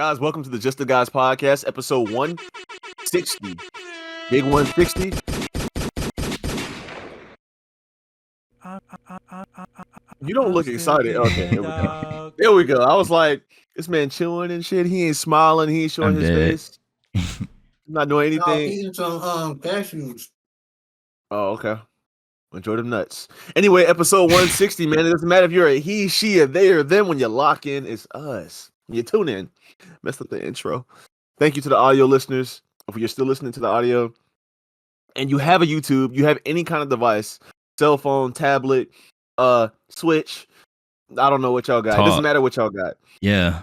guys? Welcome to the Just the Guys podcast, episode 160. Big 160. You don't look excited. Okay, here we go. There we go. I was like, this man chilling and shit. He ain't smiling. He ain't showing his face. Not doing anything. No, he's eating some cashews. Oh, okay. Enjoy them nuts. Anyway, episode 160, man. It doesn't matter if you're a he, she, or they, or them. When you lock in, it's us. When you tune in. Messed up the intro. Thank you to the audio listeners. If you're still listening to the audio and you have a YouTube, you have any kind of device, cell phone, tablet, Switch. I don't know what y'all got. It doesn't matter what y'all got. Yeah.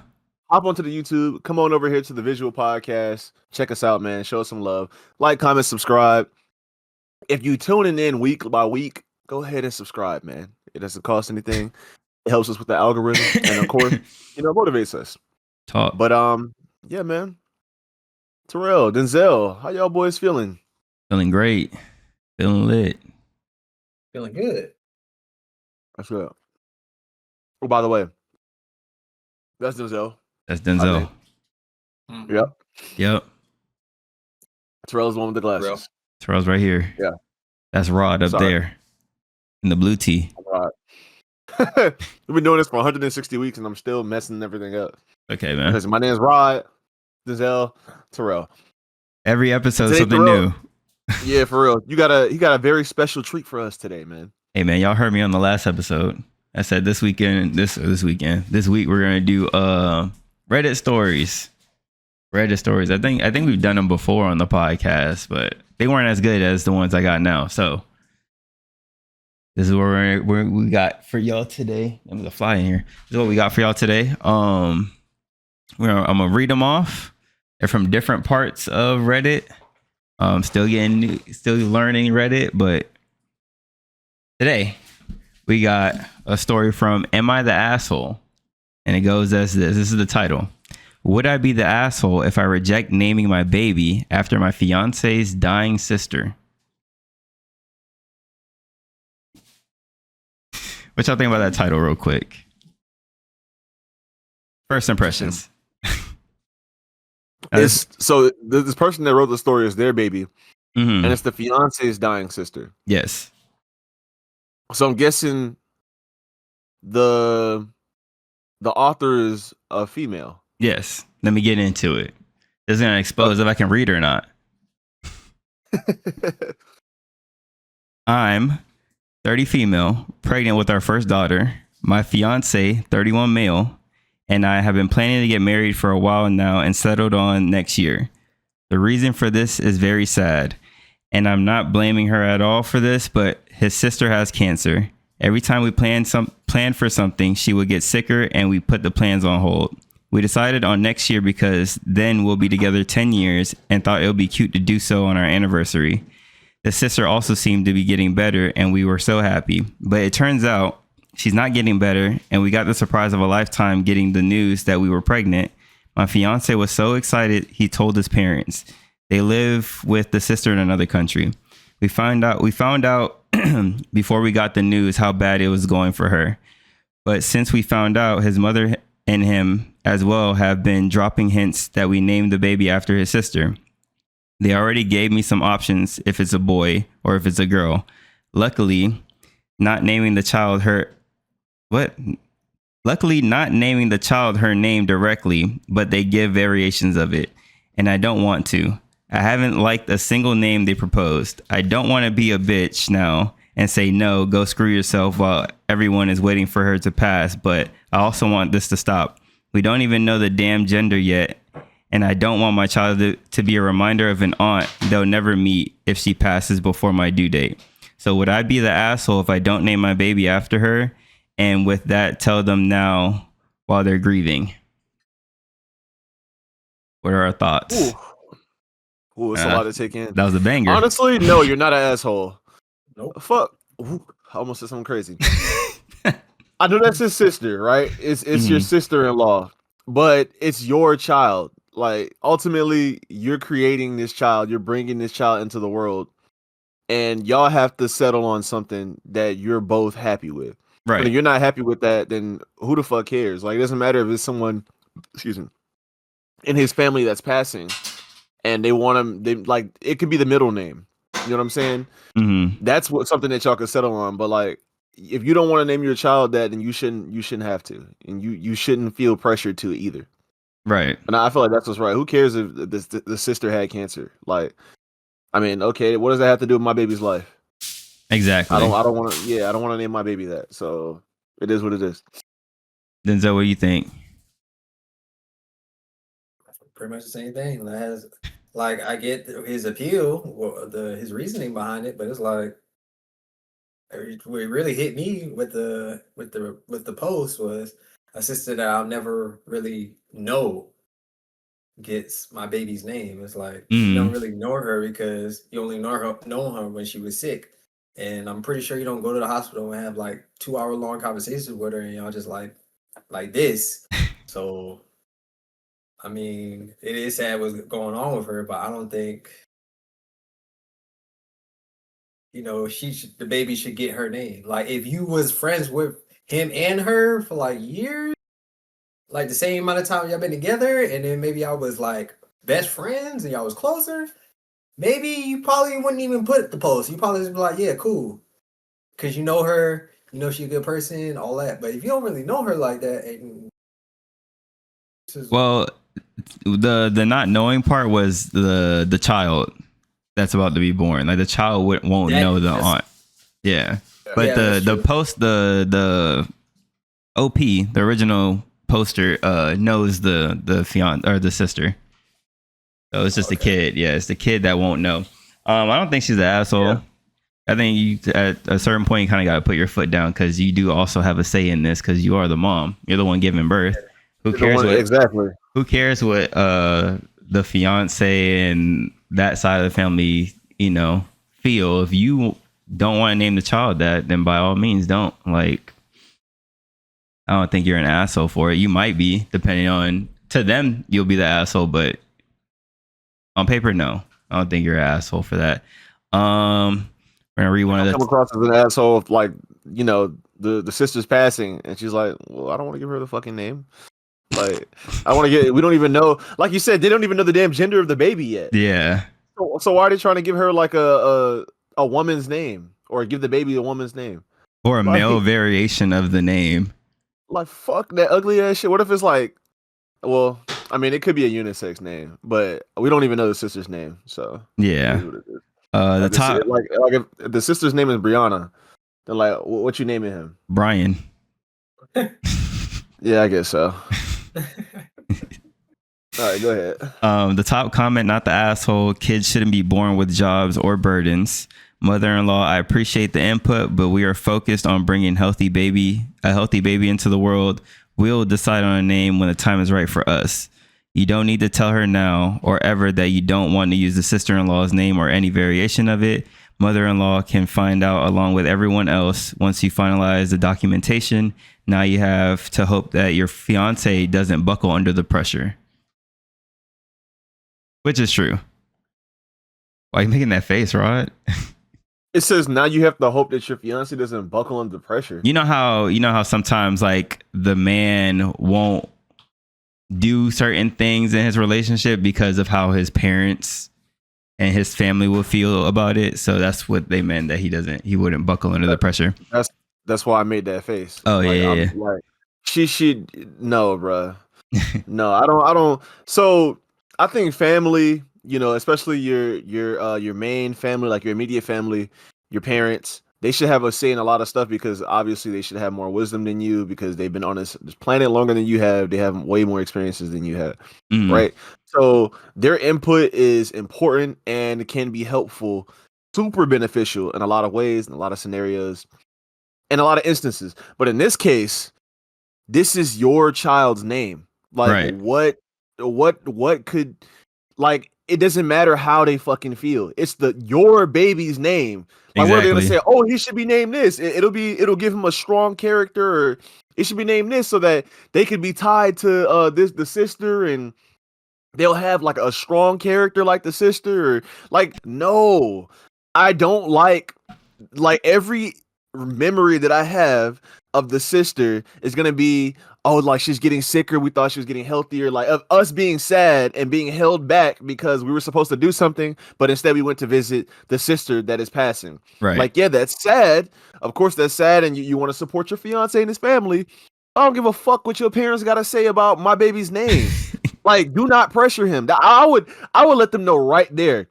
Hop onto the YouTube. Come on over here to the visual podcast. Check us out, man. Show us some love. Like, comment, subscribe. If you tuning in week by week, go ahead and subscribe, man. It doesn't cost anything. It helps us with the algorithm, and of course, motivates us. Talk. But yeah, man. Terrell, Denzel, how y'all boys feeling? Feeling great. Feeling lit. Feeling good. That's good. Oh, by the way, that's Denzel. That's Denzel. Yep. Terrell's the one with the glasses. Terrell's right here. Yeah. That's Rod up there in the blue tee. Rod. We've been doing this for 160 weeks and I'm still messing everything up. Okay, man. Because my name's Rod, Denzel, Terrell. Every episode today, something Terrell, new. Yeah, for real. You got a very special treat for us today, man. Hey, man, y'all heard me on the last episode. I said this week we're gonna do Reddit stories. Reddit stories. I think we've done them before on the podcast, but they weren't as good as the ones I got now. So this is what we got for y'all today. I'm gonna fly in here. This is what we got for y'all today. I'm gonna read them off. They're from different parts of Reddit. Still learning Reddit, but today we got a story from Am I the Asshole? And it goes as this. This is the title. Would I be the asshole if I reject naming my baby after my fiance's dying sister? What y'all think about that title real quick? First impressions. This person that wrote the story is their baby. Mm-hmm. And it's the fiance's dying sister. Yes. So I'm guessing the author is a female. Yes. Let me get into it. This is going to expose if I can read or not. I'm 30 female, pregnant with our first daughter. My fiance, 31 male, and I have been planning to get married for a while now and settled on next year. The reason for this is very sad, and I'm not blaming her at all for this, but his sister has cancer. Every time we plan for something, she would get sicker and we put the plans on hold. We decided on next year because then we'll be together 10 years and thought it would be cute to do so on our anniversary. The sister also seemed to be getting better and we were so happy. But it turns out she's not getting better and we got the surprise of a lifetime getting the news that we were pregnant. My fiance was so excited he told his parents. They live with the sister in another country. We found out before we got the news how bad it was going for her. But since we found out, his mother and him as well have been dropping hints that we named the baby after his sister. They already gave me some options if it's a boy or if it's a girl. Luckily, not naming the child her name directly, but they give variations of it, and I don't want to. I haven't liked a single name they proposed. I don't want to be a bitch now and say no, go screw yourself while everyone is waiting for her to pass, but I also want this to stop. We don't even know the damn gender yet, and I don't want my child to be a reminder of an aunt they'll never meet if she passes before my due date. So would I be the asshole if I don't name my baby after her? And with that, tell them now while they're grieving. What are our thoughts? Ooh, it's a lot to take in. That was a banger. Honestly, no, you're not an asshole. Nope. Fuck. Ooh, I almost said something crazy. I know that's his sister, right? It's your sister-in-law, but it's your child. Like, ultimately, you're creating this child. You're bringing this child into the world. And y'all have to settle on something that you're both happy with. Right. And if you're not happy with that, then who the fuck cares? Like, it doesn't matter if it's someone, excuse me, in his family that's passing, and they want him. They like it could be the middle name. You know what I'm saying? Mm-hmm. That's something that y'all could settle on. But like, if you don't want to name your child that, then you shouldn't have to, and you shouldn't feel pressured to either. Right. And I feel like that's what's right. Who cares if the sister had cancer? Like, I mean, okay, what does that have to do with my baby's life? Exactly. I don't want to. Yeah, I don't want to name my baby that. So it is what it is. Denzel, what do you think? Pretty much the same thing. Like I get his appeal, his reasoning behind it, but it's like what really hit me with the post was a sister that I'll never really know gets my baby's name. It's like you don't really know her because you only know her when she was sick. And I'm pretty sure you don't go to the hospital and have like 2 hour long conversations with her and y'all just like this. So I mean, it is sad what's going on with her, but I don't think the baby should get her name. Like if you was friends with him and her for like years, like the same amount of time y'all been together, and then maybe y'all was like best friends and y'all was closer, maybe you probably wouldn't even put the post. You probably just be like, yeah, cool. Cause you know her, you know she's a good person, all that. But if you don't really know her like that, and Well, the not knowing part was the child that's about to be born. Like the child won't know the aunt. Yeah. But yeah, the post the OP, the original poster, knows the fiance or the sister. So it's just the kid. Yeah, it's the kid that won't know. I don't think she's an asshole. Yeah. I think you at a certain point you kind of got to put your foot down because you do also have a say in this because you are the mom. You're the one giving birth. Who cares what exactly? Who cares what the fiance and that side of the family feel? If you don't want to name the child that, then by all means don't. Like, I don't think you're an asshole for it. You might be, depending on, to them you'll be the asshole, but on paper, no. I don't think you're an asshole for that. We're gonna read one of the come across as an asshole if, like, the sister's passing and she's like, well, I don't want to give her the fucking name. Like, we don't even know, like you said, they don't even know the damn gender of the baby yet. Yeah. So why are they trying to give her like a woman's name or give the baby a woman's name? Or a male variation of the name. Like, fuck that ugly ass shit. What if it's like, well, I mean, it could be a unisex name, but we don't even know the sister's name. So yeah. The top, like if the sister's name is Brianna, then like, what you naming him? Brian. Yeah, I guess so. All right, go ahead. The top comment, not the asshole. Kids shouldn't be born with jobs or burdens. Mother-in-law, I appreciate the input, but we are focused on bringing a healthy baby into the world. We'll decide on a name when the time is right for us. You don't need to tell her now or ever that you don't want to use the sister-in-law's name or any variation of it. Mother-in-law can find out along with everyone else once you finalize the documentation. Now you have to hope that your fiance doesn't buckle under the pressure. Which is true. Why are you making that face, Rod? It says now you have to hope that your fiance doesn't buckle under pressure. You know how sometimes like the man won't do certain things in his relationship because of how his parents and his family will feel about it. So that's what they meant, that he wouldn't buckle under the pressure. That's why I made that face. Oh, like, yeah. Like, no, bruh. No, I don't. So I think family, especially your main family, like your immediate family, your parents, they should have a say in a lot of stuff because obviously they should have more wisdom than you because they've been on this planet longer than you have. They have way more experiences than you have, right? So their input is important and can be helpful, super beneficial in a lot of ways, in a lot of scenarios, in a lot of instances. But in this case, this is your child's name. Like, right. what could, like, it doesn't matter how they fucking feel. It's your baby's name. Like, exactly. What are they gonna say? Oh, he should be named this. It'll give him a strong character, or it should be named this so that they could be tied to the sister, and they'll have like a strong character like the sister. Or like, no, I don't like every memory that I have of the sister is gonna be, oh, like she's getting sicker. We thought she was getting healthier. Like of us being sad and being held back because we were supposed to do something, but instead we went to visit the sister that is passing. Right. Like, yeah, that's sad. Of course, that's sad, and you want to support your fiance and his family. I don't give a fuck what your parents got to say about my baby's name. Like, do not pressure him. I would let them know right there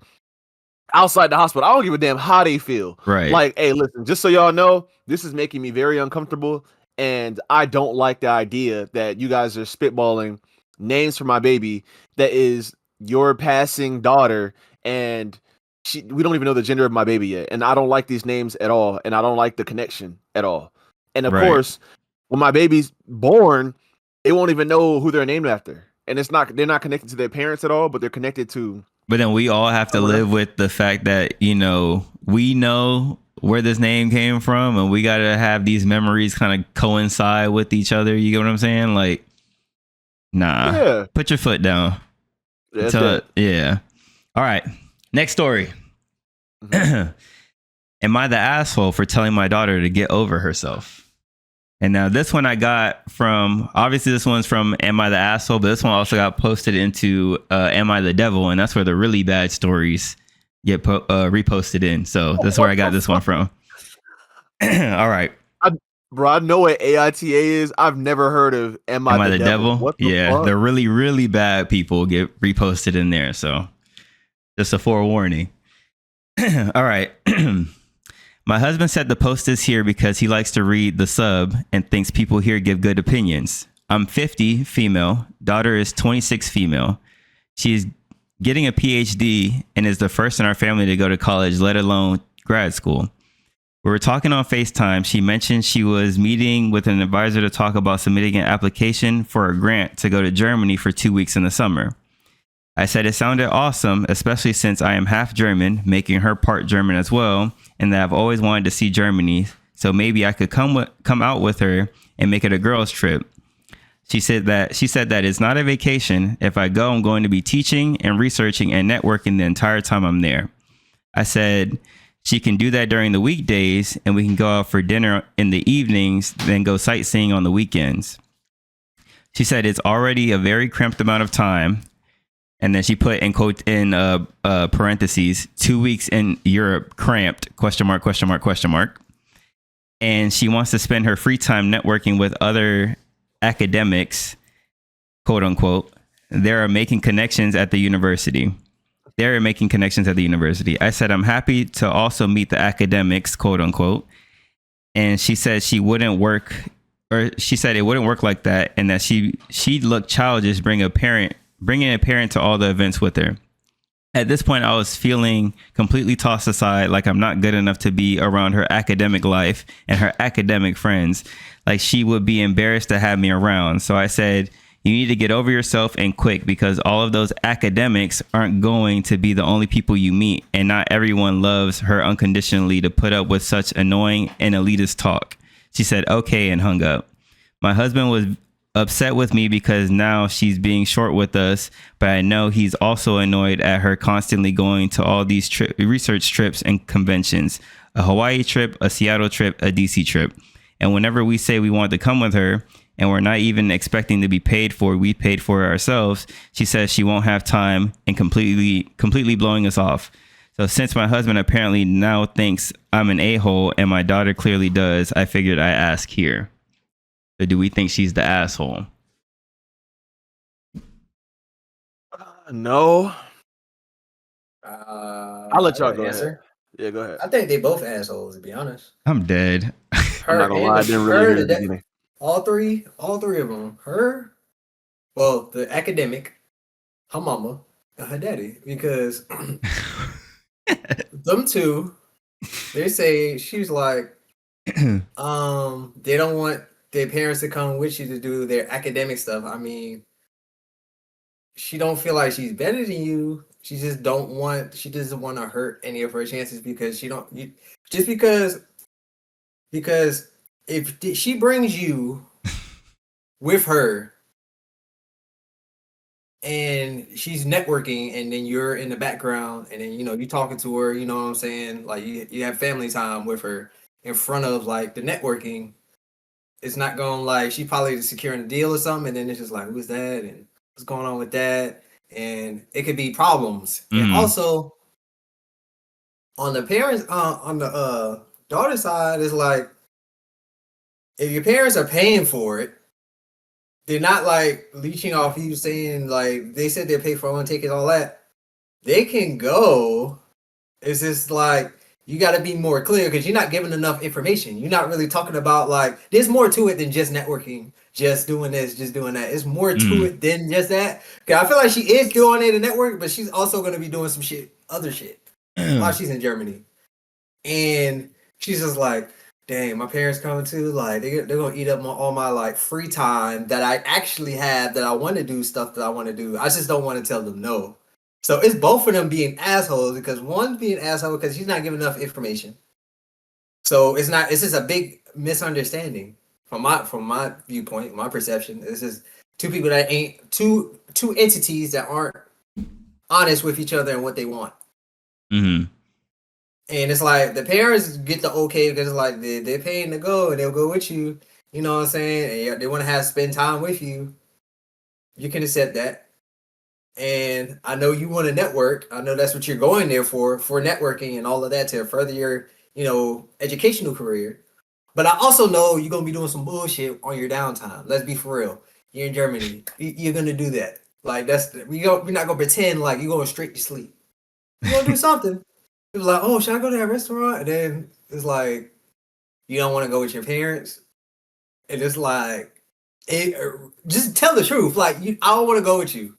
outside the hospital. I don't give a damn how they feel. Right. Like, hey, listen, just so y'all know, this is making me very uncomfortable. And I don't like the idea that you guys are spitballing names for my baby that is your passing daughter. And we don't even know the gender of my baby yet. And I don't like these names at all. And I don't like the connection at all. And of course, when my baby's born, they won't even know who they're named after. And they're not connected to their parents at all, but they're connected to. But then we all have to live with the fact that, we know where this name came from, and we got to have these memories kind of coincide with each other. You get what I'm saying? Like, nah, Yeah. Put your foot down. Yeah. All right. Next story. Mm-hmm. Am I the asshole for telling my daughter to get over herself? And now this one I got from, obviously this one's from Am I the Asshole, but this one also got posted into Am I the Devil? And that's where the really bad stories get reposted in. So that's where I got this one from. All right. Bro, I know what AITA is. I've never heard of Am I the Devil? What the fuck? The really, really bad people get reposted in there. So just a forewarning. All right. My husband said the post is here because he likes to read the sub and thinks people here give good opinions. I'm 50, female. Daughter is 26, female. She's getting a PhD and is the first in our family to go to college, let alone grad school. We were talking on FaceTime. She mentioned she was meeting with an advisor to talk about submitting an application for a grant to go to Germany for 2 weeks in the summer. I said it sounded awesome, especially since I am half German, making her part German as well, and that I've always wanted to see Germany, so maybe I could come out with her and make it a girls' trip. She said that it's not a vacation. If I go, I'm going to be teaching and researching and networking the entire time I'm there. I said she can do that during the weekdays, and we can go out for dinner in the evenings, then go sightseeing on the weekends. She said it's already a very cramped amount of time. And then she put in parentheses, 2 weeks in Europe, cramped, ? And she wants to spend her free time networking with other academics, quote unquote. They're making connections at the university. I said, I'm happy to also meet the academics, quote unquote. And she said it wouldn't work like that. And that she'd look childish bringing a parent to all the events with her. At this point, I was feeling completely tossed aside, like I'm not good enough to be around her academic life and her academic friends. Like she would be embarrassed to have me around. So I said, you need to get over yourself and quick, because all of those academics aren't going to be the only people you meet. And not everyone loves her unconditionally to put up with such annoying and elitist talk. She said, okay, and hung up. My husband was upset with me because now she's being short with us, but I know he's also annoyed at her constantly going to all these research trips and conventions, a Hawaii trip, a Seattle trip, a DC trip. And whenever we say we want to come with her and we're not even expecting to be paid for, we paid for it ourselves, she says she won't have time and completely blowing us off. So since my husband apparently now thinks I'm an a-hole and my daughter clearly does, I figured I ask here. Or do we think she's the asshole? No. I'll let y'all go ahead. Yeah, go ahead. I think they both assholes, to be honest. I'm dead. I'm not gonna lie, I didn't really hear the beginning. All three of them. Her, well, the academic, her mama, and her daddy, because them two, they say she's like, they don't want their parents to come with you to do their academic stuff. I mean, she don't feel like she's better than you. She doesn't want to hurt any of her chances because because if she brings you with her and she's networking and then you're in the background and then, you talking to her, you know what I'm saying? Like you have family time with her in front of like the networking. it's not going like she probably securing a deal or something, and then it's just like, who's that, and what's going on with that, and it could be problems. And also on the parents, on the daughter side, is like if your parents are paying for it, they're not like leeching off you saying like they said they pay for one ticket, all that. They can go. It's just like you got to be more clear because you're not giving enough information. You're not really talking about like there's more to it than just networking, just doing this, just doing that. It's more to it than just that. Cause I feel like she is doing it in network, but she's also gonna be doing some shit, other shit, while she's in Germany. And she's just like, dang, my parents coming too. Like they're gonna eat up all my like free time that I actually have that I want to do stuff that I want to do. I just don't want to tell them no. So it's both of them being assholes because one's being asshole because he's not giving enough information. So it's just a big misunderstanding from my viewpoint, my perception. This is two people that ain't two entities that aren't honest with each other and what they want. Mm-hmm. And it's like the parents get the okay because it's like they're paying to go and they'll go with you. You know what I'm saying? And they want to spend time with you. You can accept that. And I know you want to network. I know that's what you're going there for networking and all of that to further your, educational career. But I also know you're going to be doing some bullshit on your downtime. Let's be for real. You're in Germany. You're going to do that. Like we're not going to pretend like you're going straight to sleep. You're going to do something. It was like, oh, should I go to that restaurant? And then it's like, you don't want to go with your parents. And it's like, just tell the truth. Like, I don't want to go with you.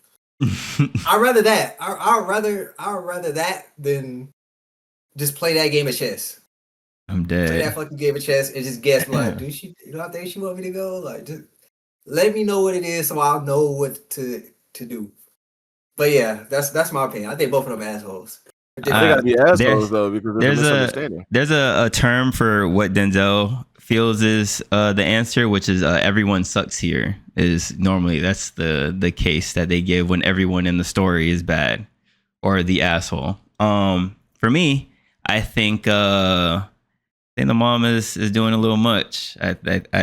I'd rather that. I'd rather that than just play that game of chess. I'm dead. Play that fucking game of chess and just guess like, do I think she want me to go? Like, just let me know what it is so I'll know what to do. But yeah, that's my opinion. I think both of them assholes. They gotta be assholes though because there's a misunderstanding. There's a term for what Denzel feels is the answer, which is everyone sucks here. Is normally that's the case that they give when everyone in the story is bad or the asshole. For me, I think the mom is doing a little much. I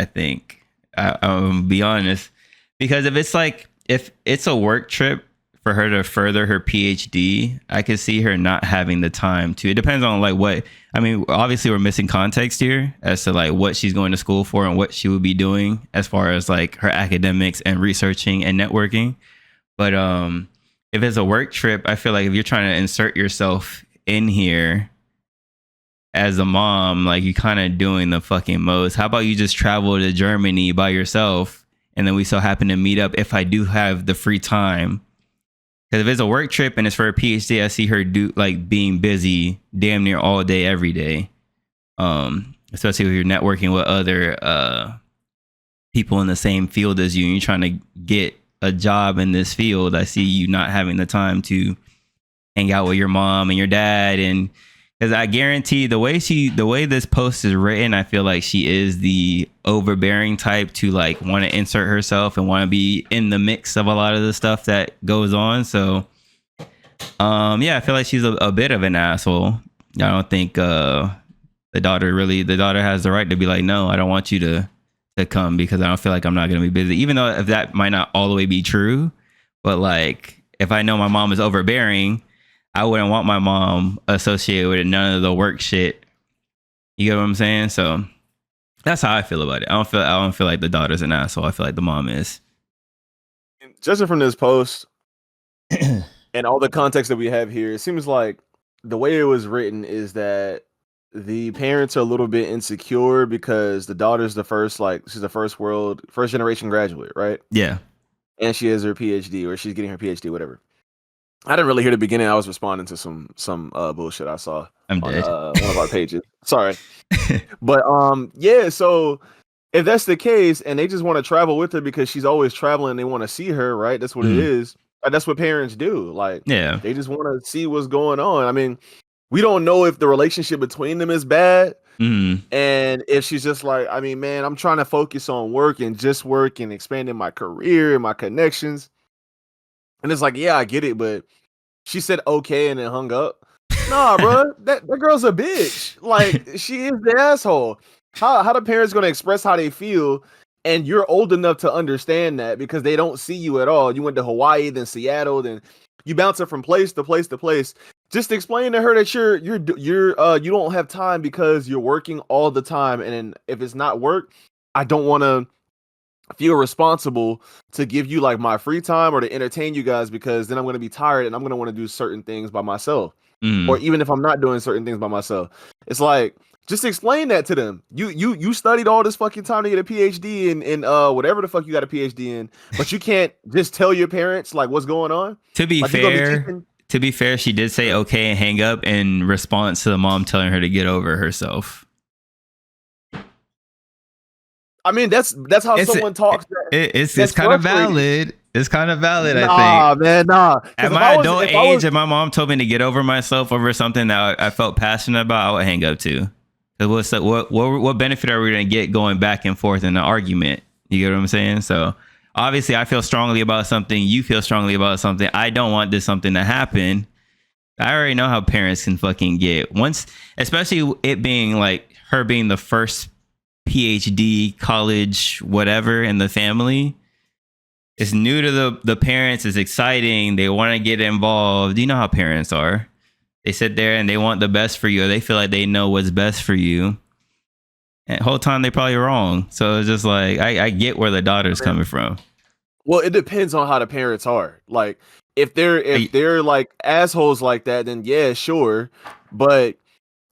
think I'll be honest, because if it's a work trip for her to further her PhD, I could see her not having the time to. It depends on like what. I mean, obviously we're missing context here as to like what she's going to school for and what she would be doing as far as like her academics and researching and networking. But if it's a work trip, I feel like if you're trying to insert yourself in here as a mom, like you kind of doing the fucking most. How about you just travel to Germany by yourself and then we so happen to meet up if I do have the free time? Because if it's a work trip and it's for a PhD, I see her being busy damn near all day, every day. Especially if you're networking with other people in the same field as you and you're trying to get a job in this field. I see you not having the time to hang out with your mom and your dad. And because I guarantee the way this post is written, I feel like she is the overbearing type to like want to insert herself and want to be in the mix of a lot of the stuff that goes on. So, I feel like she's a bit of an asshole. I don't think the daughter has the right to be like, no, I don't want you to come because I don't feel like I'm not going to be busy. Even though if that might not all the way be true, but like if I know my mom is overbearing, I wouldn't want my mom associated with none of the work shit. You get what I'm saying? So that's how I feel about it. I don't feel like the daughter's an asshole. I feel like the mom is. Judging from this post and all the context that we have here, it seems like the way it was written is that the parents are a little bit insecure because the daughter's she's the first generation graduate, right? Yeah. And she has her PhD or she's getting her PhD, whatever. I didn't really hear the beginning. I was responding to some bullshit I saw on one of our pages. Sorry. But so if that's the case and they just want to travel with her because she's always traveling, they want to see her, right? That's what it is. That's what parents do. Like, yeah, they just want to see what's going on. I mean, we don't know if the relationship between them is bad. And if she's just like, I mean, man, I'm trying to focus on work and expanding my career and my connections. And it's like, yeah, I get it, but she said okay and then hung up. Nah, bro, that girl's a bitch. Like, she is the asshole. how the parents going to express how they feel, and you're old enough to understand that because they don't see you at all. You went to Hawaii, then Seattle, then you bouncing from place to place to place. Just explain to her that you don't have time because you're working all the time, and then if it's not work, I don't want to feel responsible to give you like my free time or to entertain you guys, because then I'm going to be tired and I'm going to want to do certain things by myself. Or even if I'm not doing certain things by myself, it's like, just explain that to them. You studied all this fucking time to get a PhD in whatever the fuck you got a PhD in, but you can't just tell your parents like what's going on. To be Like, fair, she did say okay and hang up in response to the mom telling her to get over herself. I mean, that's how someone talks. It's kind of valid. It's kind of valid, I think. Nah. At my adult age, if my mom told me to get over myself over something that I felt passionate about, I would hang up too. What benefit are we going to get going back and forth in an argument? You get what I'm saying? So obviously I feel strongly about something. You feel strongly about something. I don't want this something to happen. I already know how parents can fucking get once, especially it being like her being the first PhD, college, whatever in the family. It's new to the parents. It's exciting. They want to get involved. You know how parents are. They sit there and they want the best for you. Or they feel like they know what's best for you. And the whole time they're probably wrong. So it's just like, I get where the daughter's coming from. Well, it depends on how the parents are. Like, if they're like assholes like that, then yeah, sure. But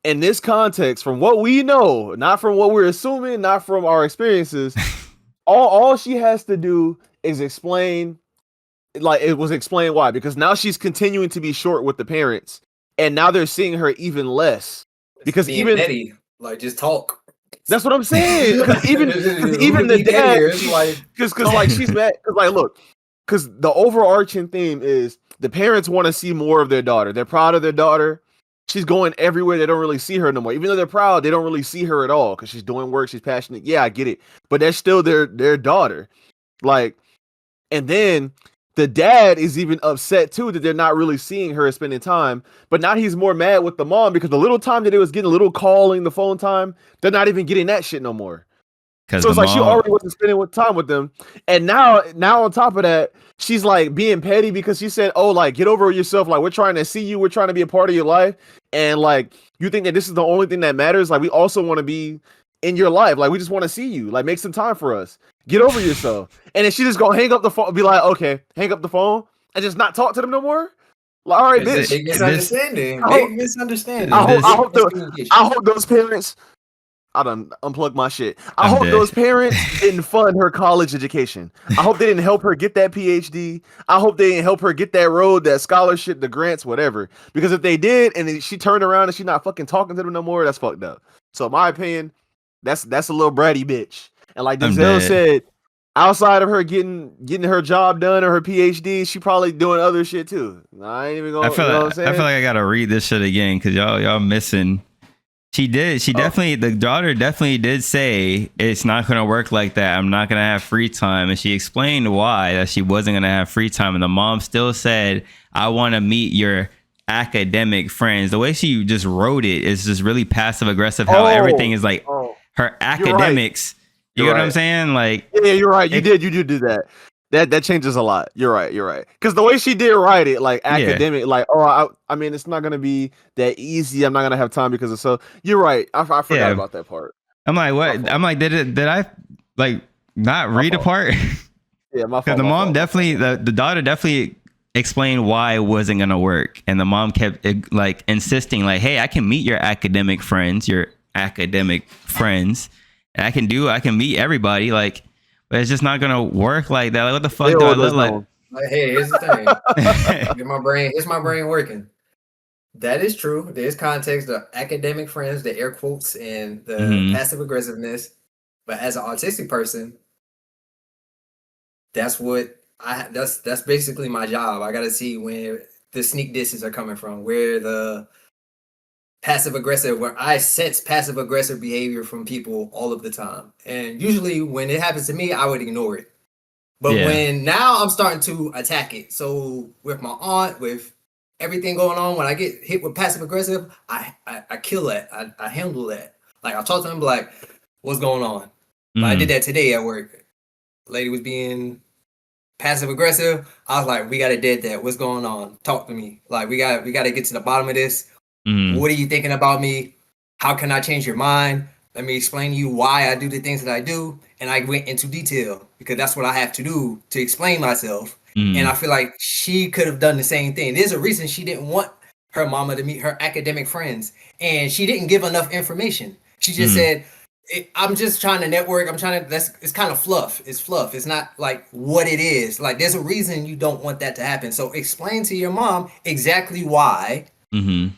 in this context, from what we know, not from what we're assuming, not from our experiences, all she has to do is explain, like, it was explained why, because now she's continuing to be short with the parents, and now they're seeing her even less. Because being even petty, like, just talk. That's what I'm saying. Because even the dad, because like she's mad. Because like, look, because the overarching theme is the parents want to see more of their daughter. They're proud of their daughter. She's going everywhere. They don't really see her no more. Even though they're proud, they don't really see her at all because she's doing work. She's passionate. Yeah, I get it. But that's still their daughter. Like, and then the dad is even upset too that they're not really seeing her spending time. But now he's more mad with the mom because the little time that they was getting, a little calling, the phone time, they're not even getting that shit no more. So it's like she already wasn't spending time with them, and now on top of that, she's like being petty because she said, "Oh, like, get over yourself. Like, we're trying to see you. We're trying to be a part of your life, and like, you think that this is the only thing that matters. Like, we also want to be in your life. Like, we just want to see you. Like, make some time for us. Get over yourself." And then she just gonna hang up the phone, be like, "Okay, hang up the phone," and just not talk to them no more. Like, all right, bitch. Big misunderstanding. I hope those parents. I done unplug my shit. I hope those parents didn't fund her college education. I hope they didn't help her get that PhD. I hope they didn't help her get that road, that scholarship, the grants, whatever. Because if they did, and then she turned around and she's not fucking talking to them no more, that's fucked up. So in my opinion, that's a little bratty bitch. And like Denzel said, outside of her getting her job done or her PhD, she probably doing other shit too. I ain't even gonna. I feel like I gotta read this shit again because y'all missing. She did. The daughter definitely did say it's not going to work like that. I'm not going to have free time. And she explained why, that she wasn't going to have free time. And the mom still said, I want to meet your academic friends. The way she just wrote it is just really passive aggressive, how everything is like her academics. You know what I'm saying? Like, yeah, you're right. You did do that. That changes a lot. You're right. Because the way she did write it, like academic, like, I mean, it's not gonna be that easy. I'm not gonna have time because of so. You're right. I forgot about that part. I'm like, what? I'm like, did I like not read a part? Yeah, my fault. Because the mom definitely, the daughter definitely explained why it wasn't gonna work, and the mom kept like insisting, like, hey, I can meet your academic friends, and I can meet everybody, like. But it's just not gonna work like that. Like, what the fuck do I look like? Hey, here's the thing. Here's my brain working. That is true. There's context, the academic friends, the air quotes, and the passive aggressiveness. But as an autistic person, that's basically my job. I gotta see where the sneak disses are coming from, where the passive aggressive, where I sense passive aggressive behavior from people all of the time. And usually when it happens to me, I would ignore it. But when now I'm starting to attack it. So with my aunt, with everything going on, when I get hit with passive aggressive, I kill that. I handle that. Like, I'll talk to them like, What's going on? Like, I Mm. did that today at work. Lady was being passive aggressive. I was like, we gotta dead that. What's going on? Talk to me. Like, we gotta get to the bottom of this. Mm. What are you thinking about me? How can I change your mind? Let me explain to you why I do the things that I do. And I went into detail because that's what I have to do to explain myself. And Mm. I feel like she could have done the same thing. There's a reason she didn't want her mama to meet her academic friends. And she didn't give enough information. She just Mm. said, I'm just trying to network. It's kind of fluff. It's fluff. It's not like what it is. Like, there's a reason you don't want that to happen. So explain to your mom exactly why. Mm-hmm.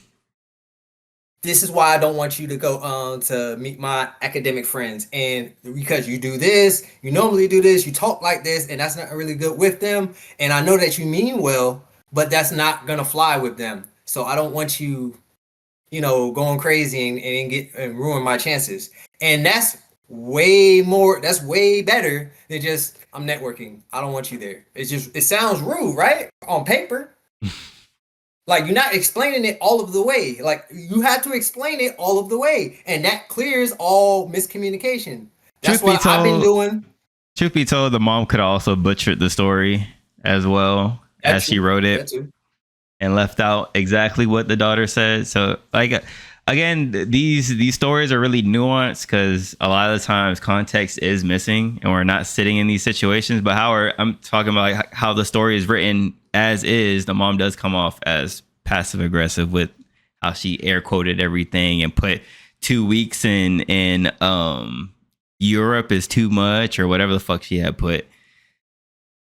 This is why I don't want you to go to meet my academic friends. And because you do this, you normally do this, you talk like this, and that's not really good with them. And I know that you mean well, but that's not gonna fly with them. So I don't want you, going crazy and ruin my chances. And that's way better than just I'm networking. I don't want you there. It sounds rude, right? On paper. Like, you're not explaining it all of the way. Like, you have to explain it all of the way. And that clears all miscommunication. That's what I've been doing. Truth be told, the mom could have also butchered the story as well as she wrote it and left out exactly what the daughter said. So, like, again, these stories are really nuanced because a lot of the times context is missing and we're not sitting in these situations. But I'm talking about like how the story is written as is. The mom does come off as passive aggressive with how she air quoted everything and put 2 weeks in Europe is too much or whatever the fuck she had put.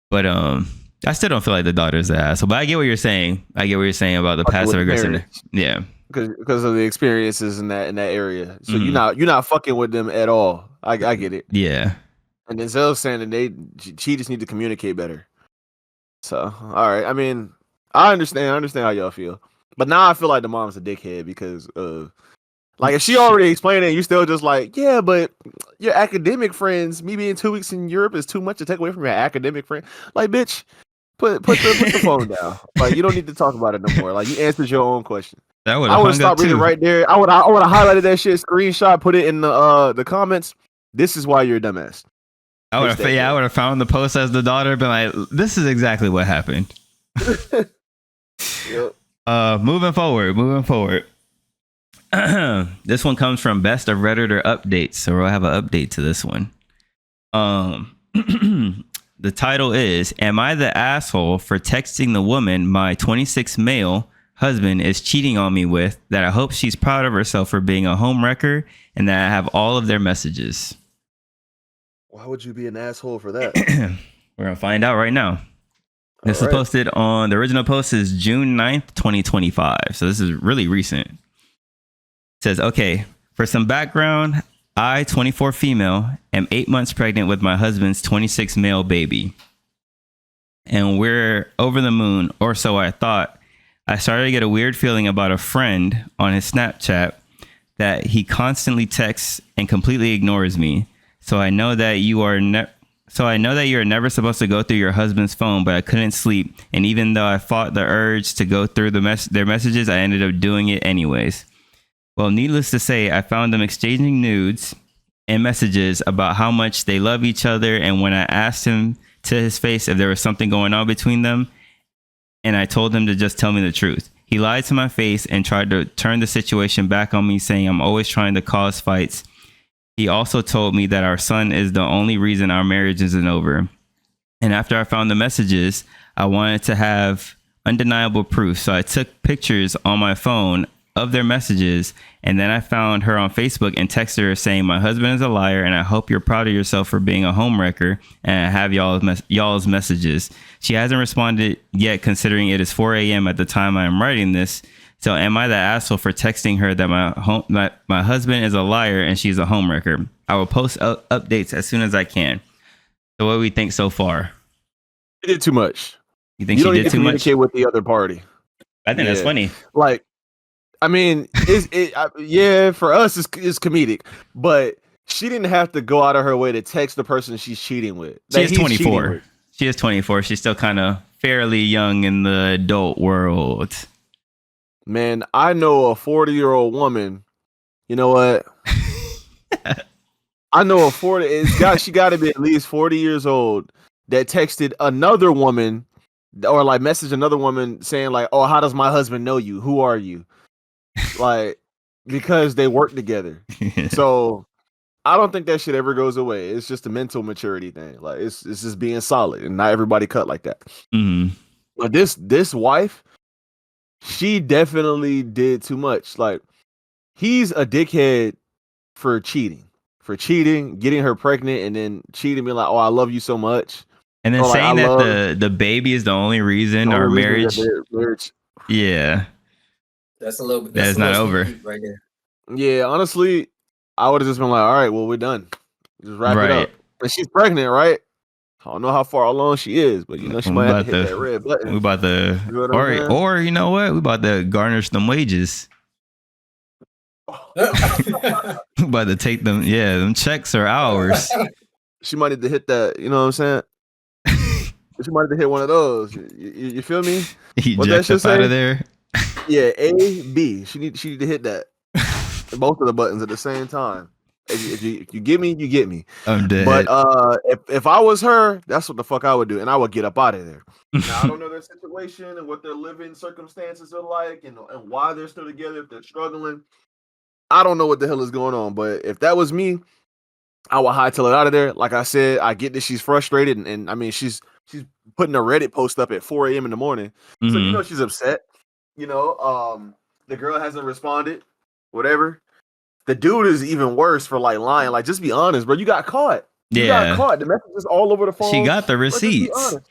But I still don't feel like the daughter's the asshole. But I get what you're saying. I get what you're saying about the passive aggressive. Yeah. Because of the experiences in that area. So you're not fucking with them at all. I get it. Yeah. And Denzel's saying that she just need to communicate better. So all right. I mean, I understand how y'all feel. But now I feel like the mom's a dickhead because like if she already explained it, you still just like, yeah, but your academic friends, me being 2 weeks in Europe is too much to take away from your academic friend. Like, bitch, put the phone down. Like, you don't need to talk about it no more. Like, you answered your own question. I would have stopped reading right there. I would have highlighted that shit, screenshot, put it in the comments. This is why you're a dumbass. I would have found the post as the daughter, been like, this is exactly what happened. Yep. Moving forward. This one comes from Best of Redditor Updates, so we'll have an update to this one. The title is, Am I the asshole for texting the woman my 26 male husband is cheating on me with, that I hope she's proud of herself for being a home wrecker and that I have all of their messages? Why would you be an asshole for that? We're going to find out right now. This is posted on, the original post is June 9th, 2025. So this is really recent. It says, okay, for some background, I, 24 female, am 8 months pregnant with my husband's 26 male baby. And we're over the moon, or so I thought. I started to get a weird feeling about a friend on his Snapchat that he constantly texts and completely ignores me. So I know that you are never supposed to go through your husband's phone, but I couldn't sleep. And even though I fought the urge to go through their messages, I ended up doing it anyways. Well, needless to say, I found them exchanging nudes and messages about how much they love each other. And when I asked him to his face if there was something going on between them, and I told him to just tell me the truth, he lied to my face and tried to turn the situation back on me, saying I'm always trying to cause fights. He also told me that our son is the only reason our marriage isn't over. And after I found the messages, I wanted to have undeniable proof. So I took pictures on my phone of their messages, and then I found her on Facebook and texted her saying, my husband is a liar and I hope you're proud of yourself for being a homewrecker, and I have y'all's messages. She hasn't responded yet, considering it is 4 a.m. at the time I am writing this. So am I the asshole for texting her that my husband is a liar and she's a homewrecker? I will post updates as soon as I can. So what do we think so far? She did too much. You think you she don't did need to too much? Communicate with the other party. I think that's funny. Like, I mean, yeah, for us it's comedic, but she didn't have to go out of her way to text the person she's cheating with. She is 24. She is 24. She's still kind of fairly young in the adult world. Man, I know a 40-year-old woman. You know what? I know a 40. She got to be at least 40 years old that texted another woman or like messaged another woman saying like, "Oh, how does my husband know you? Who are you?" Like because they work together. So I don't think that shit ever goes away. It's just a mental maturity thing. Like it's just being solid, and not everybody cut like that. Mhm. But this wife, she definitely did too much. Like he's a dickhead for cheating, getting her pregnant, and then cheating, being like, "Oh, I love you so much," And then or like, "I saying that love the baby is the only reason the our only reason that marriage, they're marriage." yeah, That's a little. that That's is a not little sneaky over. peek right there. Yeah, honestly, I would have just been like, "All right, well, we're done. Just wrap it Right. up." And she's pregnant, right? I don't know how far along she is, but you know she We might have to about hit that to, red button. we about to, You know what I'm saying? or you know what? We about to garnish them wages. We about to take them. Yeah, them checks are ours. She might need to hit that. You know what I'm saying? She might have to hit one of those. You feel me? What that Eject should up out say? of there. Yeah, A, B. She need to hit that. Both of the buttons at the same time. If you get me, you get me. I'm But dead. if I was her, that's what the fuck I would do, and I would get up out of there. Now I don't know their situation and what their living circumstances are like, and why they're still together if they're struggling. I don't know what the hell is going on, but if that was me, I would hightail it out of there. Like I said, I get that she's frustrated, and I mean she's putting a Reddit post up at 4 a.m. in the morning, so you Mhm. know she's upset. You know, the girl hasn't responded, whatever. The dude is even worse for like lying. Like, just be honest, bro. You got caught. You got Yeah, caught. The message is all over the she phone. got the Bro, just be receipts. honest.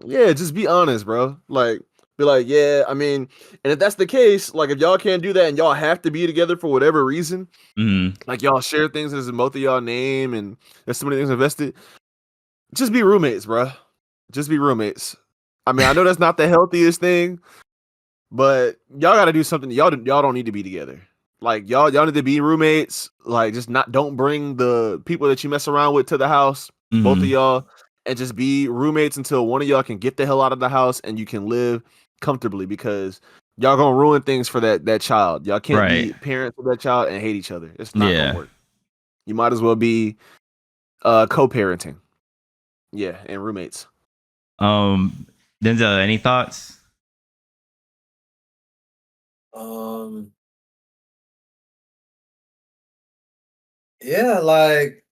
Yeah, just be honest, bro. Like, be like, yeah, I mean, and if that's the case, like if y'all can't do that and y'all have to be together for whatever reason, Mhm. like y'all share things as in both of y'all name and there's so many things invested, just be roommates, bro. Just be roommates. I mean, I know that's not the healthiest thing, but y'all got to do something. Y'all don't need to be together. Like y'all need to be roommates. Like just not don't bring the people that you mess around with to the house. Both of Mhm. y'all, and just be roommates until one of y'all can get the hell out of the house and you can live comfortably, because y'all gonna ruin things for that child. Y'all can't Right. be parents of that child and hate each other. It's not gonna Yeah. work. You might as well be co-parenting. Yeah, and roommates. Um, Denzel, any thoughts? um. Yeah, like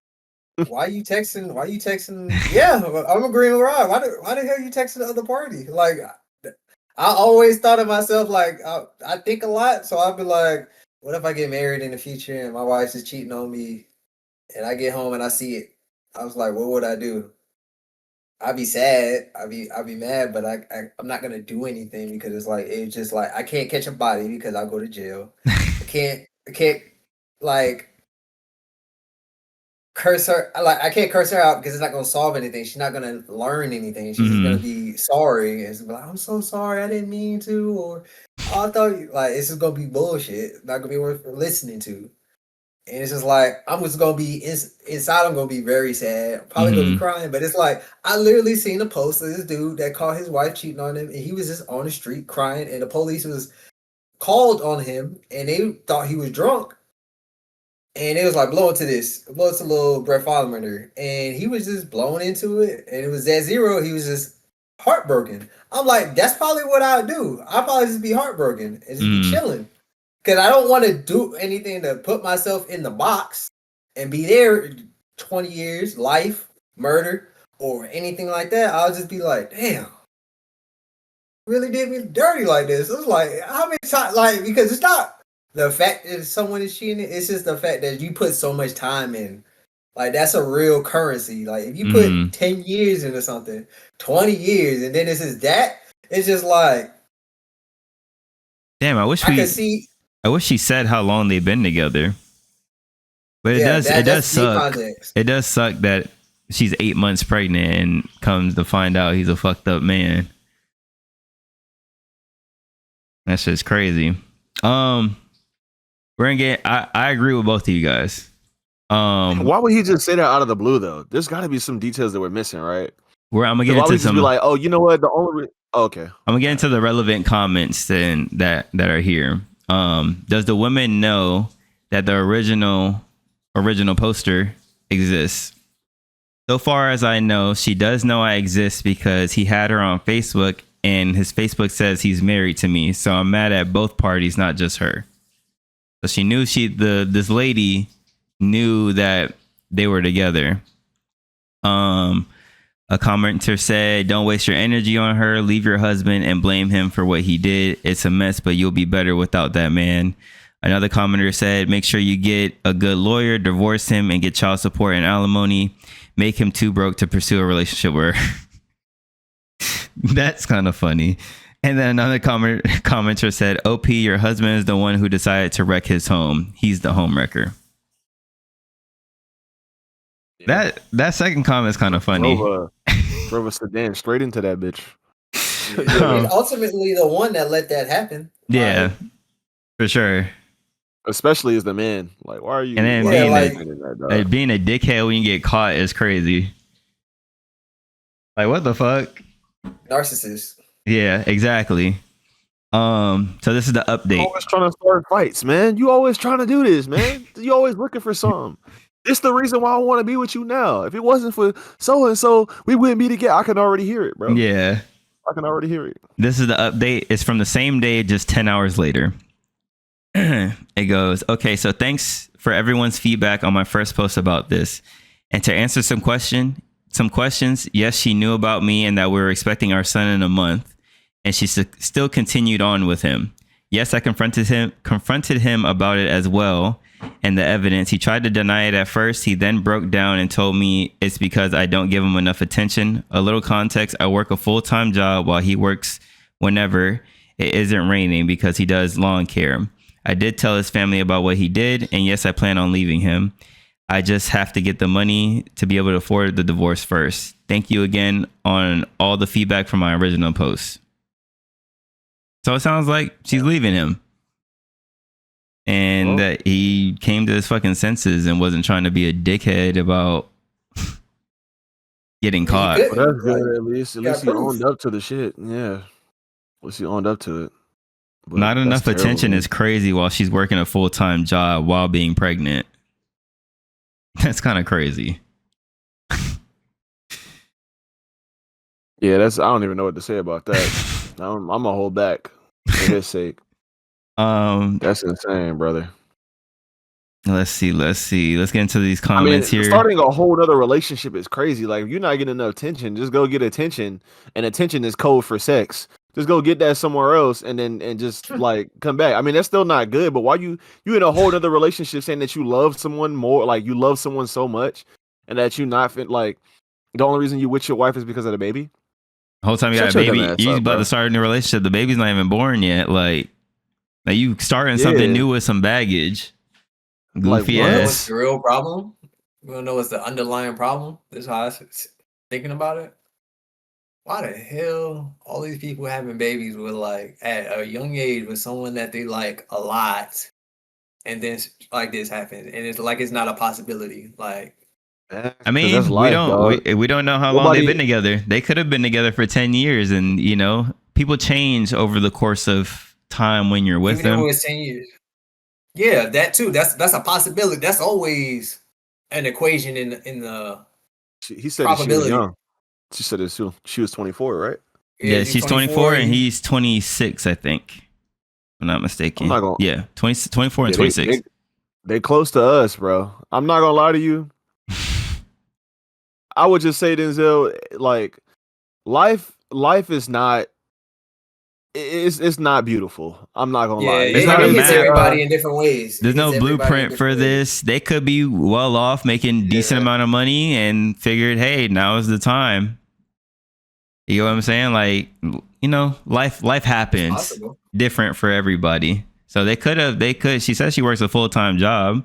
why you texting? Why you texting? Yeah, I'm agreeing with Rob. Why the hell you texting the other party? Like, I always thought of myself like I think a lot, so I'd be like, what if I get married in the future and my wife's just cheating on me, and I get home and I see it? I was like, what would I do? I'd be sad. I'd be mad, but I'm not gonna do anything because it's just like I can't catch a body because I'll go to jail. I can't like curse her. I can't curse her out because it's not gonna solve anything. She's not gonna learn anything. She's just gonna Mhm. be sorry and be like, I'm so sorry, I didn't mean to, or oh, I thought like it's just gonna be bullshit. Not gonna be worth listening to. And it's just like I'm just gonna be inside. I'm gonna be very sad. Probably gonna be Mhm. crying. But it's like I literally seen a post of this dude that caught his wife cheating on him, and he was just on the street crying, and the police was called on him, and they thought he was drunk, and it was like blow into little Brett Favre, and he was just blowing into it, and it was at zero. He was just heartbroken. I'm like, that's probably what I'd do. I'd probably just be heartbroken and just be Mhm. chilling. Because I don't want to do anything to put myself in the box and be there 20 years, life, murder, or anything like that. I'll just be like, damn, really did me dirty like this. It was like, how many times? Like, because it's not the fact that someone is cheating, it's just the fact that you put so much time in. Like, that's a real currency. Like, if you put Mhm. 10 years into something, 20 years, and then this is that, it's just like, Damn, I could see, I wish she said how long they've been together. But yeah, it does that's deep suck. context. It does suck that she's 8 months pregnant and comes to find out he's a fucked up man. That's just crazy. We're gonna get. I agree with both of you guys. Why would he just say that out of the blue though? There's got to be some details that we're missing, right? Where I'm gonna Because get why would into he just be some. like, oh, you know what? The only okay. I'm gonna get into the relevant comments then that are here. Does the woman know that the original poster exists. So far as I know, she does know I exist because he had her on Facebook and his Facebook says he's married to me. So I'm mad at both parties, not just her. So she knew this lady knew that they were together. A commenter said, "Don't waste your energy on her. Leave your husband and blame him for what he did. It's a mess, but you'll be better without that man." Another commenter said, "Make sure you get a good lawyer, divorce him, and get child support and alimony. Make him too broke to pursue a relationship with her." That's kind of funny. And then another commenter said, "OP, your husband is the one who decided to wreck his home. He's the home wrecker." Yeah. That second comment is kind of funny. Drove a sedan straight into that bitch. He's ultimately the one that let that happen. Yeah, for sure. Especially as the man. Like, why are you? And then being a dickhead when you get caught is crazy. Like, what the fuck? Narcissist. Yeah, exactly. So this is the update. You always trying to start fights, man. You always trying to do this, man. You always looking for something. It's the reason why I want to be with you now. If it wasn't for so and so, we wouldn't be together. I can already hear it, bro. Yeah, I can already hear it. This is the update. It's from the same day, just 10 hours later. It goes, "Okay, so thanks for everyone's feedback on my first post about this. And to answer some questions, yes, she knew about me and that we were expecting our son in a month, and she still continued on with him. Yes, I confronted him about it as well, and the evidence. He tried to deny it at first. He then broke down and told me it's because I don't give him enough attention. A little context, I work a full-time job while he works whenever it isn't raining because he does lawn care. I did tell his family about what he did, and yes, I plan on leaving him. I just have to get the money to be able to afford the divorce first. Thank you again on all the feedback from my original post." So it sounds like she's leaving him. And that he came to his fucking senses and wasn't trying to be a dickhead about getting caught. Well, that's good, at least. At least he owned up to the shit. Yeah. At least he owned up to it. But not enough attention is crazy while she's working a full-time job while being pregnant. That's kind of crazy. Yeah, I don't even know what to say about that. I'm gonna hold back for his sake. That's insane, brother. Let's see. Let's get into these comments here. Starting a whole other relationship is crazy. Like, if you're not getting enough attention, just go get attention. And attention is code for sex. Just go get that somewhere else and just like come back. I mean, that's still not good, but why you in a whole other relationship saying that you love someone more, like you love someone so much, and that you not like the only reason you with your wife is because of the baby? The whole time you got a baby, you about to start a new relationship. The baby's not even born yet. Like you starting something new with some baggage. Goofy ass. Like, what's the real problem? You wanna know what's the underlying problem? This is how I was thinking about it. Why the hell all these people having babies with like at a young age with someone that they like a lot, and then like this happens, and it's like it's not a possibility. Like, I mean, we don't know how long they've been together. They could have been together for 10 years, and you know, people change over the course of time when you're with them. It was 10 years. Yeah, that too. That's a possibility. That's always an equation in the. He said she was young. She said she was 24, right? Yeah, she's 24 and he's 26, I think. If I'm not mistaken. Yeah, 24 and 26. They close to us, bro. I'm not gonna lie to you. I would just say, Denzel, like life is not. It's not beautiful. I'm not gonna lie. It's not everybody in different ways. There's no blueprint for this. They could be well off, making decent amount of money, and figured, hey, now is the time. You know what I'm saying? Like, you know, life happens different for everybody. So they could. She says she works a full-time job,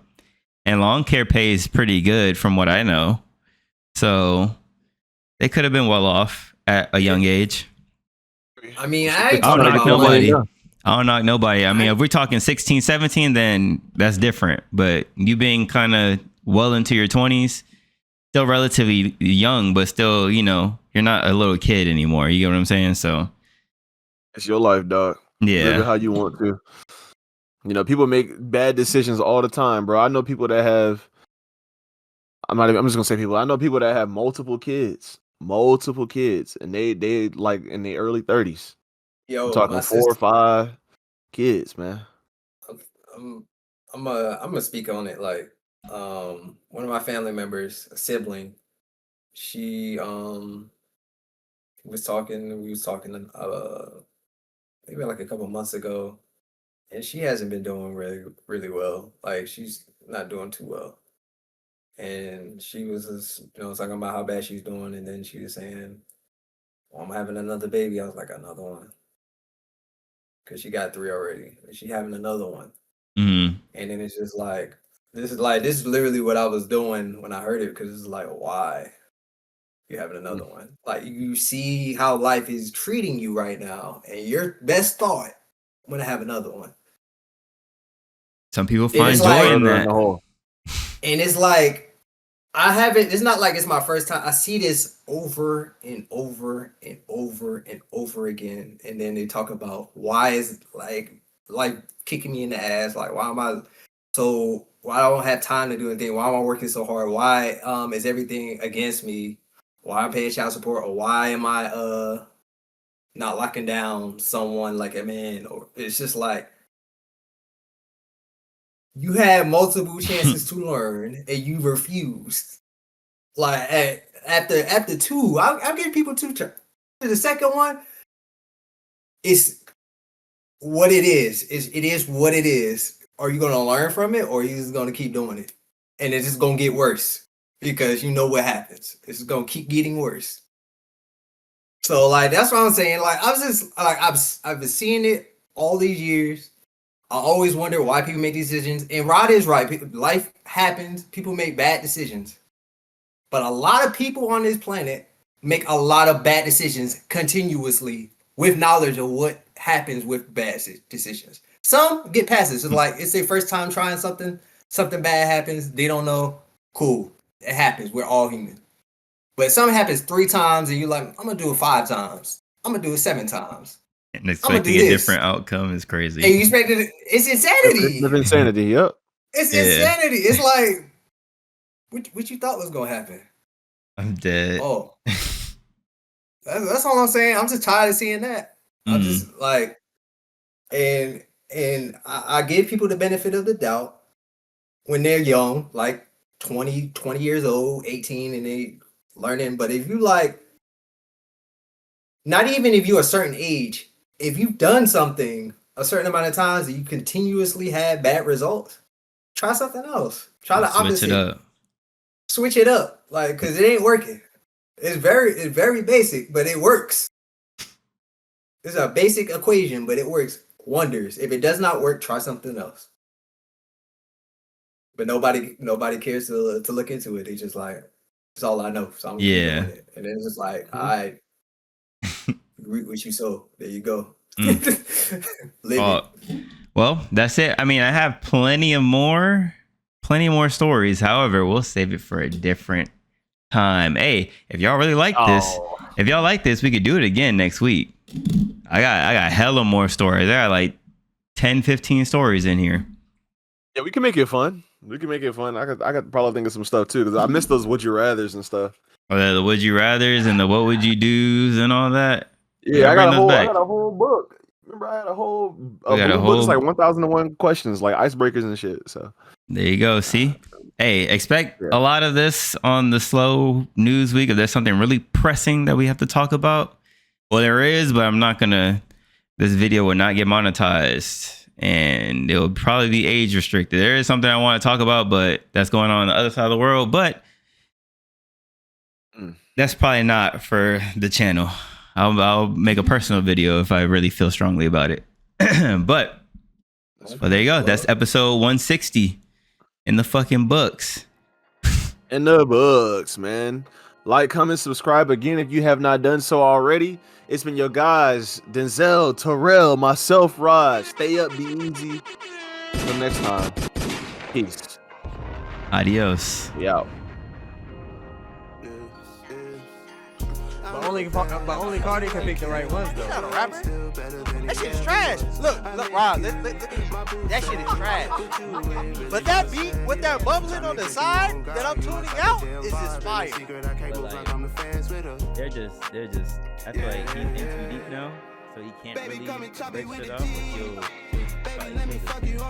and lawn care pays pretty good, from what I know. So they could have been well off at a young age. I mean, I don't knock nobody. I don't knock nobody. I mean, if we're talking 16, 17, then that's different. But you being kind of well into your 20s, still relatively young, but still, you know, you're not a little kid anymore. You get what I'm saying? So it's your life, dog. Yeah. Live it how you want to. You know, people make bad decisions all the time, bro. I know people that have I'm just gonna say people. I know people that have multiple kids, and they like in their early 30s. I'm Yo, talking my 4 or sister. 5 kids, man. I'm I'm gonna speak on it. Like, one of my family members, a sibling, she was talking. We was talking maybe like a couple months ago, and she hasn't been doing really well. Like, she's not doing too well. And she was just, talking about how bad she's doing, and then she was saying, "Well, I'm having another baby." I was like, "Another one?" Because she got 3 already, and she having another one. Mm. And then it's just like this is literally what I was doing when I heard it, because it's like, why you having another one? Like, you see how life is treating you right now, and your best thought, I'm gonna have another one. Some people And find it's joy like, in Further in that. the hole. and it's like, I haven't. It's not like it's my first time. I see this over and over and over and over again, and then they talk about why is like kicking me in the ass. Like, why am I so? Why I don't have time to do anything? Why am I working so hard? Why is everything against me? Why I'm paying child support, or why am I not locking down someone like a man? Or it's just like, you had multiple chances to learn and you refused. Like, after two, I'll give people two turns. The second one is what it is. It is what it is. Are you gonna learn from it, or are you just gonna keep doing it? And it's just gonna get worse, because you know what happens. It's gonna keep getting worse. So, like, that's what I'm saying. Like, I was just like, I've been seeing it all these years. I always wonder why people make these decisions. And Rod is right. Life happens. People make bad decisions. But a lot of people on this planet make a lot of bad decisions continuously, with knowledge of what happens with bad decisions. Some get past it. So, like, it's their first time trying something bad happens, they don't know. Cool. It happens. We're all human. But something happens 3 times, and you're like, I'm going to do it 5 times. I'm going to do it 7 times. And I'm going to expecting do a this. different outcome is And crazy. you expect it. It's insanity. It's insanity. Yep. It's Yeah. insanity. It's like, what you thought was going to happen? I'm dead. Oh. That's all I'm saying. I'm just tired of seeing that. I'm just like, and I give people the benefit of the doubt when they're young, like 20 years old, 18, and they learning. But if you like, not even if you're a certain age, if you've done something a certain amount of times and you continuously have bad results, try something else. Try the Switch opposite. it up. Switch it up, like, because it ain't working. It's very basic, but it works. It's a basic equation, but it works wonders. If it does not work, try something else. But nobody cares to look into it. They just like, it's all I know, so I'm gonna keep doing it. And then it's just like, all right, reap what you sow. There you go. Live it. Well, that's it. I mean, I have plenty more stories. However, we'll save it for a different time. Hey, if y'all really like this, we could do it again next week. I got hella more stories. I got like 10, 15 stories in here. Yeah, we can make it fun. I could probably think of some stuff too, because I miss those would you rathers and stuff. Oh, the would you rathers and the what would you do's and all that. Yeah, I got a whole book. Remember, I had a whole book. It's like 1001 questions, like icebreakers and shit. So there you go. See, hey, expect a lot of this on the slow news week. If there's something really pressing that we have to talk about, well, there is, but I'm not gonna. This video will not get monetized, and it will probably be age restricted. There is something I want to talk about, but that's going on the other side of the world. But that's probably not for the channel. I'll make a personal video if I really feel strongly about it. but there you go. That's episode 160 in the fucking books. In the books, man. Like, comment, subscribe again if you have not done so already. It's been your guys, Denzel, Terrell, myself, Raj. Stay up, be easy. Until next time. Peace. Adios. We out. But only only Cardi can pick the right ones He's though. not a rapper. That shit is trash. Look, Rob, look. That shit is trash. But that beat with that bubbling on the side that I'm tuning out is just fire. But like, they're just. I feel like he's in too deep now, so he can't really break shit off. But he'll